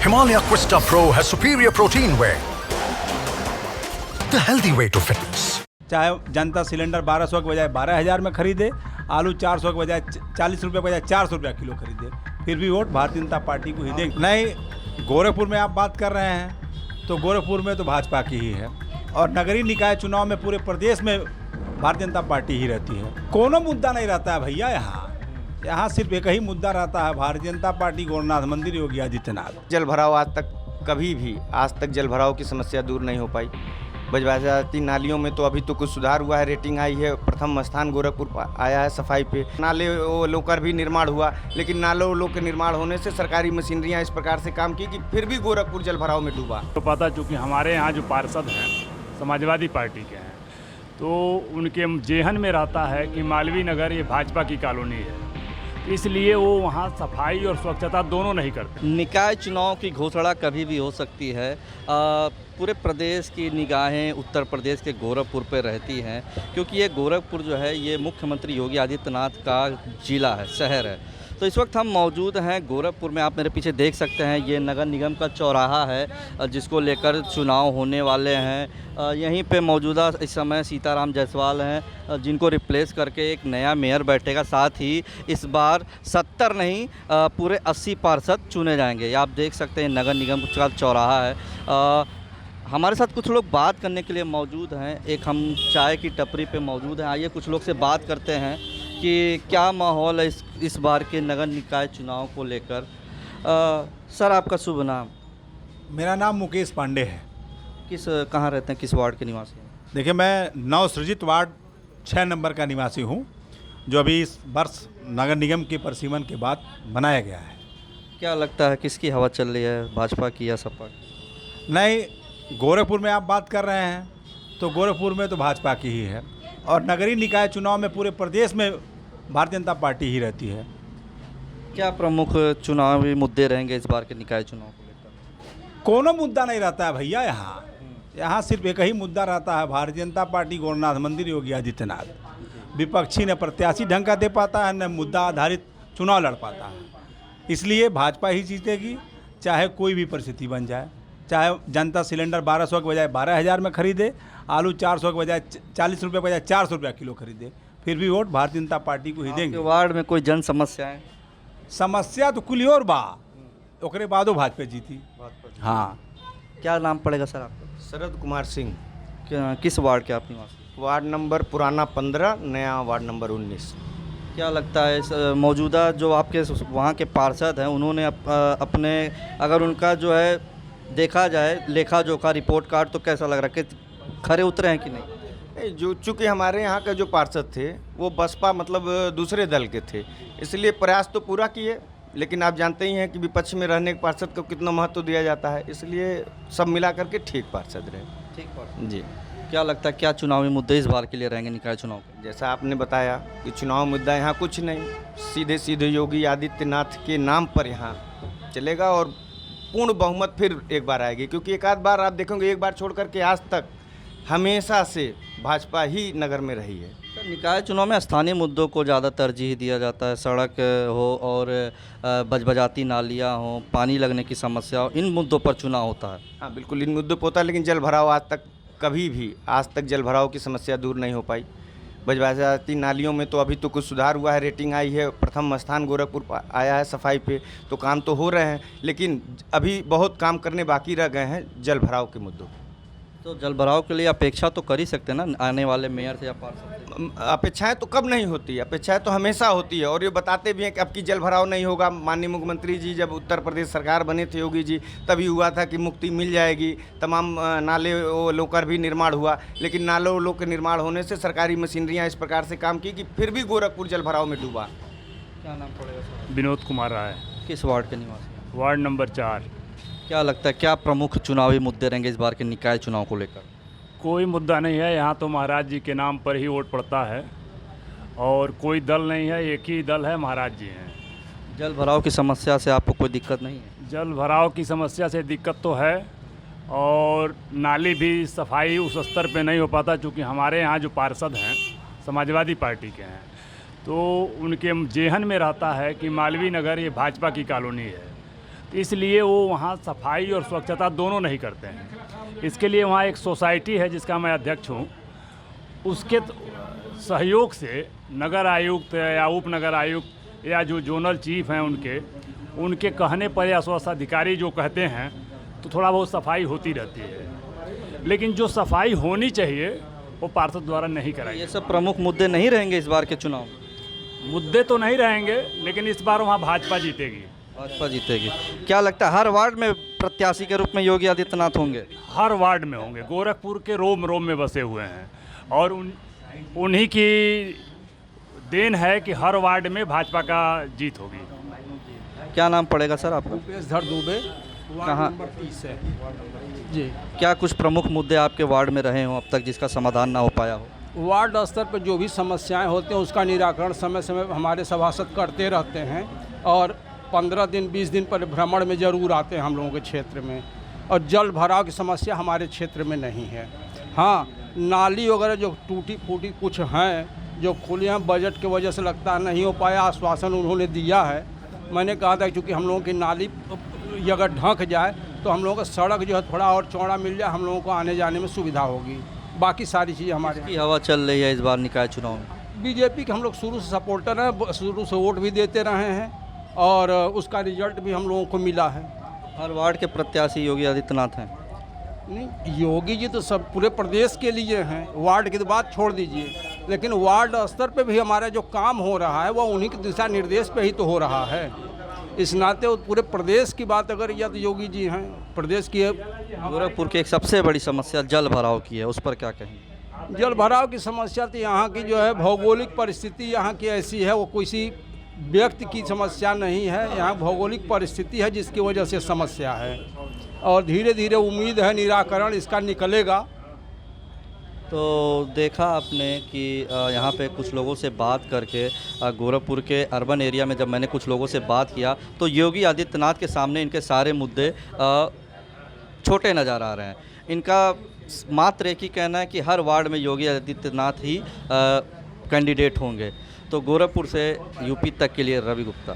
Himalaya Questa Pro has superior protein whey. The healthy way to fitness. चाहे जनता cylinder 1200 के बजाय 12,000 में खरीदे, आलू 400 के बजाय 40 रुपये के बजाय 400 रुपया किलो खरीदे, फिर भी वोट भारतीय जनता पार्टी को ही देंगे। नहीं, गोरखपुर में आप बात कर रहे हैं तो गोरखपुर में तो भाजपा की ही है, और नगरीय निकाय चुनाव में पूरे प्रदेश में भारतीय जनता पार्टी ही रहती है। कोनो मुद्दा नहीं रहता है भैया, यहाँ सिर्फ एक ही मुद्दा रहता है, भारतीय जनता पार्टी, गोरखनाथ मंदिर, योगी आदित्यनाथ। जल भराव आज तक जल भराव की समस्या दूर नहीं हो पाई। बजबाजाती नालियों में तो अभी तो कुछ सुधार हुआ है, रेटिंग आई है, प्रथम स्थान गोरखपुर आया है सफाई पे। नाले लों का भी निर्माण हुआ, लेकिन नालों के निर्माण होने से सरकारी मशीनरियां इस प्रकार से काम की कि फिर भी गोरखपुर जल भराव में डूबा। तो पता चूँकि हमारे यहाँ जो पार्षद हैं समाजवादी पार्टी के हैं, तो उनके जेहन में रहता है कि मालवीय नगर ये भाजपा की कॉलोनी है, इसलिए वो वहाँ सफाई और स्वच्छता दोनों नहीं करते। निकाय चुनाव की घोषणा कभी भी हो सकती है। पूरे प्रदेश की निगाहें उत्तर प्रदेश के गोरखपुर पर रहती हैं, क्योंकि ये गोरखपुर जो है ये मुख्यमंत्री योगी आदित्यनाथ का जिला है, शहर है। तो इस वक्त हम मौजूद हैं गोरखपुर में। आप मेरे पीछे देख सकते हैं, ये नगर निगम का चौराहा है जिसको लेकर चुनाव होने वाले हैं। यहीं पे मौजूदा इस समय सीताराम जायसवाल हैं, जिनको रिप्लेस करके एक नया मेयर बैठेगा। साथ ही इस बार 70 नहीं पूरे 80 पार्षद चुने जाएंगे। आप देख सकते हैं नगर निगम का चौराहा है। हमारे साथ कुछ लोग बात करने के लिए मौजूद हैं। एक हम चाय की टपरी पे मौजूद हैं, आइए कुछ लोग से बात करते हैं कि क्या माहौल है इस बार के नगर निकाय चुनाव को लेकर। सर, आपका शुभ नाम? मेरा नाम मुकेश पांडे है। कहाँ रहते हैं, किस वार्ड के निवासी हैं? देखिए, मैं नवसृजित वार्ड 6 नंबर का निवासी हूँ, जो अभी इस वर्ष नगर निगम के परिसीमन के बाद बनाया गया है। क्या लगता है किसकी हवा चल रही है, भाजपा की या सपा की? नहीं, गोरखपुर में आप बात कर रहे हैं तो गोरखपुर में तो भाजपा की ही है, और नगरीय निकाय चुनाव में पूरे प्रदेश में भारतीय जनता पार्टी ही रहती है। क्या प्रमुख चुनावी मुद्दे रहेंगे इस बार के निकाय चुनाव को लेकर? कोनो मुद्दा नहीं रहता है भैया, यहाँ सिर्फ एक ही मुद्दा रहता है, भारतीय जनता पार्टी, गोरखनाथ मंदिर, योगी आदित्यनाथ। विपक्षी न प्रत्याशी ढंग का दे पाता है, न मुद्दा आधारित चुनाव लड़ पाता है। इसलिए भाजपा ही जीतेगी, चाहे कोई भी परिस्थिति बन जाए। चाहे जनता सिलेंडर 1200 के बजाय 12,000 में खरीदे, आलू 400 के बजाय 40 रुपये के बजाय 400 रुपया किलो खरीदे, फिर भी वोट भारतीय जनता पार्टी को ही देंगे। वार्ड में कोई जन समस्याएं? समस्या तो कुल और बा, ओकरे बादो भाजपा जीती। हाँ। क्या नाम पड़ेगा सर आपका? शरद कुमार सिंह। किस वार्ड के आप निवासी? वार्ड नंबर पुराना 15, नया वार्ड नंबर 19। क्या लगता है मौजूदा जो आपके वहाँ के पार्षद हैं, उन्होंने अपने, अगर उनका जो है देखा जाए लेखा जोखा रिपोर्ट कार्ड, तो कैसा लग रहा है कि खरे उतरे हैं कि नहीं? जो चूँकि हमारे यहाँ के जो पार्षद थे वो बसपा मतलब दूसरे दल के थे, इसलिए प्रयास तो पूरा किए, लेकिन आप जानते ही हैं कि विपक्ष में रहने के पार्षद को कितना महत्व दिया जाता है, इसलिए सब मिला करके ठीक पार्षद रहे। ठीक पार्षद जी। क्या लगता है क्या चुनावी मुद्दे इस बार के लिए रहेंगे निकाय चुनाव के? जैसा आपने बताया कि चुनाव मुद्दा यहाँ कुछ नहीं, सीधे योगी आदित्यनाथ के नाम पर यहाँ चलेगा, और पूर्ण बहुमत फिर एक बार आएगी, क्योंकि एक आध बार आप देखेंगे, एक बार छोड़ करके आज तक हमेशा से भाजपा ही नगर में रही है। सर, निकाय चुनाव में स्थानीय मुद्दों को ज़्यादा तरजीह दिया जाता है, सड़क हो और बजबजाती नालियाँ हो, पानी लगने की समस्या हो, इन मुद्दों पर चुनाव होता है। हाँ बिल्कुल, इन मुद्दों पर होता है, लेकिन जल भराव आज तक जल भराव की समस्या दूर नहीं हो पाई। बजबाजाती नालियों में तो अभी तो कुछ सुधार हुआ है, रेटिंग आई है, प्रथम स्थान गोरखपुर आया है सफाई पे, तो काम तो हो रहे हैं, लेकिन अभी बहुत काम करने बाकी रह गए हैं जल भराव के मुद्दों। तो जल भराव के लिए अपेक्षा तो कर ही सकते हैं ना आने वाले मेयर से या पार्षद से? अपेक्षाएं तो कब नहीं होती, अपेक्षाएं तो हमेशा होती है, और ये बताते भी हैं कि अब की जल भराव नहीं होगा। माननीय मुख्यमंत्री जी जब उत्तर प्रदेश सरकार बने थे योगी जी, तभी हुआ था कि मुक्ति मिल जाएगी, तमाम नाले लों का भी निर्माण हुआ, लेकिन नालों के निर्माण होने से सरकारी मशीनरियाँ इस प्रकार से काम की कि फिर भी गोरखपुर जल भराव में डूबा। क्या नाम पड़ेगा सर? विनोद कुमार राय। किस वार्ड के निवासी? Ward number 4। क्या लगता है क्या प्रमुख चुनावी मुद्दे रहेंगे इस बार के निकाय चुनाव को लेकर? कोई मुद्दा नहीं है, यहाँ तो महाराज जी के नाम पर ही वोट पड़ता है, और कोई दल नहीं है, एक ही दल है, महाराज जी हैं। जल भराव की समस्या से आपको कोई दिक्कत नहीं है? जल भराव की समस्या से दिक्कत तो है, और नाली भी सफाई उस स्तर पे नहीं हो पाता, क्योंकि हमारे यहाँ जो पार्षद हैं समाजवादी पार्टी के हैं, तो उनके जेहन में रहता है कि मालवीय नगर ये भाजपा की कॉलोनी है, इसलिए वो वहाँ सफाई और स्वच्छता दोनों नहीं करते हैं। इसके लिए वहाँ एक सोसाइटी है जिसका मैं अध्यक्ष हूँ, उसके सहयोग से नगर आयुक्त या उप नगर आयुक्त या जो जोनल चीफ हैं उनके कहने पर या स्वास्थ्य अधिकारी जो कहते हैं तो थोड़ा बहुत सफाई होती रहती है, लेकिन जो सफाई होनी चाहिए वो पार्षद द्वारा नहीं कराई। ये सब प्रमुख मुद्दे नहीं रहेंगे इस बार के चुनाव? मुद्दे तो नहीं रहेंगे, लेकिन इस बार वहाँ भाजपा जीतेगी। भाजपा जीतेगी। क्या लगता है हर वार्ड में प्रत्याशी के रूप में योगी आदित्यनाथ होंगे? हर वार्ड में होंगे। गोरखपुर के रोम रोम में बसे हुए हैं और उन्हीं की देन है कि हर वार्ड में भाजपा का जीत होगी। क्या नाम पड़ेगा सर आपका? धर दुबे, कहाँ? नंबर 30 है जी। क्या कुछ प्रमुख मुद्दे आपके वार्ड में रहे हों अब तक जिसका समाधान ना हो पाया हो? वार्ड स्तर पर जो भी समस्याएं होती हैं उसका निराकरण समय समय पर हमारे सभासद करते रहते हैं और 15 दिन 20 दिन पर भ्रमण में ज़रूर आते हैं हम लोगों के क्षेत्र में। और जल भराव की समस्या हमारे क्षेत्र में नहीं है। हाँ, नाली वगैरह जो टूटी फूटी कुछ हैं जो खुले हैं, बजट की वजह से लगता है नहीं हो पाया। आश्वासन उन्होंने दिया है। मैंने कहा था क्योंकि हम लोगों की नाली ये अगर ढंक जाए तो हम लोगों का सड़क जो है थोड़ा और चौड़ा मिल जाए, हम लोगों को आने जाने में सुविधा होगी। बाकी सारी चीज़ें हमारे की हवा चल रही है इस बार निकाय चुनाव में? बीजेपी के हम लोग शुरू से सपोर्टर हैं, शुरू से वोट भी देते रहे हैं और उसका रिजल्ट भी हम लोगों को मिला है। हर वार्ड के प्रत्याशी योगी आदित्यनाथ हैं? नहीं, योगी जी तो सब पूरे प्रदेश के लिए हैं, वार्ड की तो बात छोड़ दीजिए, लेकिन वार्ड स्तर पे भी हमारा जो काम हो रहा है वो उन्हीं के दिशा निर्देश पे ही तो हो रहा है। इस नाते वो पूरे प्रदेश की बात अगर या तो योगी जी हैं प्रदेश की। गोरखपुर की एक सबसे बड़ी समस्या जल भराव की है, उस पर क्या कहेंगे? जल भराव की समस्या तो यहाँ की जो है भौगोलिक परिस्थिति यहाँ की ऐसी है, वो किसी व्यक्ति की समस्या नहीं है, यहाँ भौगोलिक परिस्थिति है जिसकी वजह से समस्या है और धीरे धीरे उम्मीद है निराकरण इसका निकलेगा। तो देखा आपने कि यहाँ पे कुछ लोगों से बात करके गोरखपुर के अर्बन एरिया में जब मैंने कुछ लोगों से बात किया तो योगी आदित्यनाथ के सामने इनके सारे मुद्दे छोटे नज़र आ रहे हैं। इनका मात्र एक ही कहना है कि हर वार्ड में योगी आदित्यनाथ ही कैंडिडेट होंगे। तो गोरखपुर से यूपी तक के लिए रवि गुप्ता।